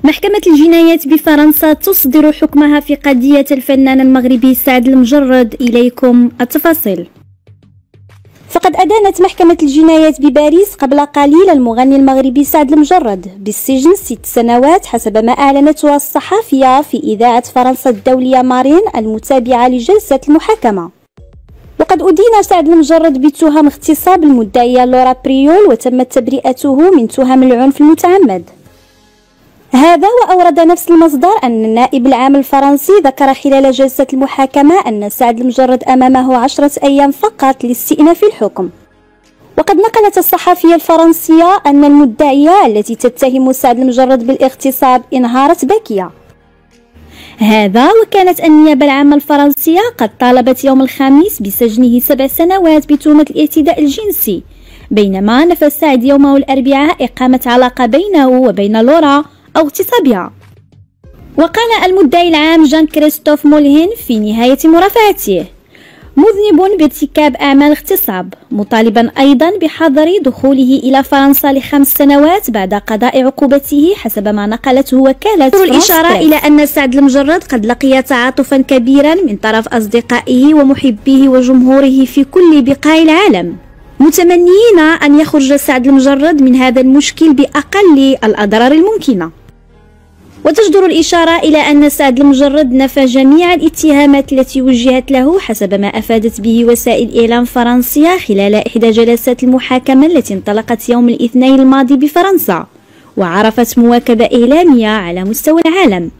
محكمة الجنايات بفرنسا تصدر حكمها في قضية الفنان المغربي سعد المجرد. إليكم التفاصيل. فقد أدانت محكمة الجنايات بباريس قبل قليل المغني المغربي سعد المجرد بالسجن 6 سنوات حسب ما أعلنته الصحفية في إذاعة فرنسا الدولية مارين المتابعة لجلسة المحاكمة. وقد أدين سعد المجرد بتهم اغتصاب المدعية لورا بريول، وتمت تبرئته من تهم العنف المتعمد. هذا وأورد نفس المصدر أن النائب العام الفرنسي ذكر خلال جلسة المحاكمة أن سعد المجرد أمامه 10 أيام فقط لاستئناف الحكم. وقد نقلت الصحفية الفرنسية أن المدعية التي تتهم سعد المجرد بالاغتصاب انهارت باكية. هذا وكانت النيابة العامة الفرنسية قد طالبت يوم الخميس بسجنه 7 سنوات بتهمة الاعتداء الجنسي، بينما نفى سعد يوم الأربعاء إقامة علاقة بينه وبين لورا أو اغتصابها. وقال المدعي العام جان كريستوف مولهين في نهاية مرافعته: مذنب بارتكاب أعمال اغتصاب، مطالبا أيضا بحظر دخوله إلى فرنسا ل5 سنوات بعد قضاء عقوبته حسب ما نقلته وكالة فرنسا. الإشارة إلى أن سعد المجرد قد لقي تعاطفا كبيرا من طرف أصدقائه ومحبيه وجمهوره في كل بقاع العالم، متمنيين أن يخرج سعد المجرد من هذا المشكل بأقل الأضرار الممكنة. وتجدر الإشارة إلى أن سعد المجرد نفى جميع الاتهامات التي وجهت له حسب ما أفادت به وسائل إعلام فرنسية خلال إحدى جلسات المحاكمة التي انطلقت يوم الاثنين الماضي بفرنسا، وعرفت مواكبة إعلامية على مستوى العالم.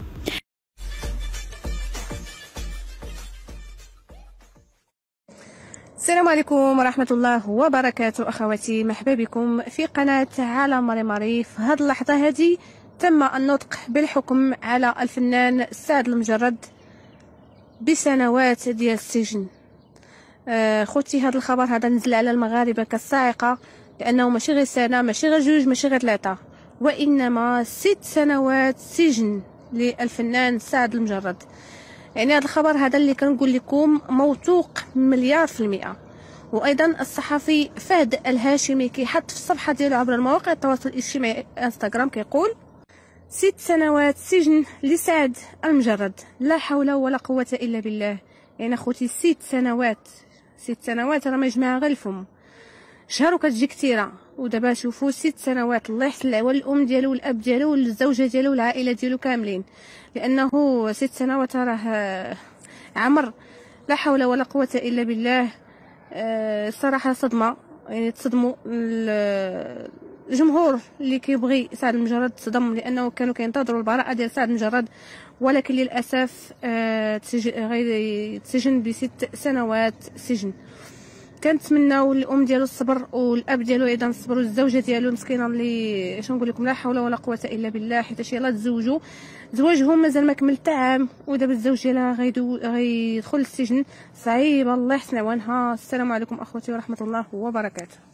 السلام عليكم ورحمة الله وبركاته. أخواتي، مرحبا بكم في قناة عالم ماري. في هذه اللحظة هذه تم النطق بالحكم على الفنان سعد المجرد بسنوات ديال السجن. خوتي، هذا الخبر هذا نزل على المغاربة كالصاعقة، لأنه ماشي غير سنة، ماشي غير 2، ماشي غير 3، وإنما 6 سنوات سجن للفنان سعد المجرد. يعني هذا الخبر هذا اللي كنقول لكم موثوق 100%. وايضا الصحفي فهد الهاشمي كيحط في الصفحه ديالو عبر المواقع التواصل الاجتماعي انستغرام كيقول: 6 سنوات سجن لسعد المجرد، لا حول ولا قوه الا بالله. يعني اخوتي 6 سنوات راه ما يجمعها غير الفم. شهر وكتجي كثيره، ودابا شوفوا 6 سنوات. الله يحسن العوان الام ديالو والاب ديالو والزوجه ديالو والعائله ديالو كاملين، لانه 6 سنوات راه عمر. لا حول ولا قوه الا بالله. الصراحه صدمه، يعني تصدموا الجمهور اللي كيبغي سعد المجرد تصدم، لانه كانوا كينتظروا البراءه ديال سعد المجرد، ولكن للاسف تسجن ب6 سنوات سجن. كنتمناو الام ديالو الصبر والاب ديالو ايضا الصبر والزوجه ديالو مسكينه اللي شنو نقول لكم، لا حول ولا قوه الا بالله، حيت يلاه تزوجوا، زواجهم مازال ما كمل عام، ودابا الزوج ديالها غيدخل السجن. صعيبه، الله يحسن عوانها. السلام عليكم اخوتي ورحمه الله وبركاته.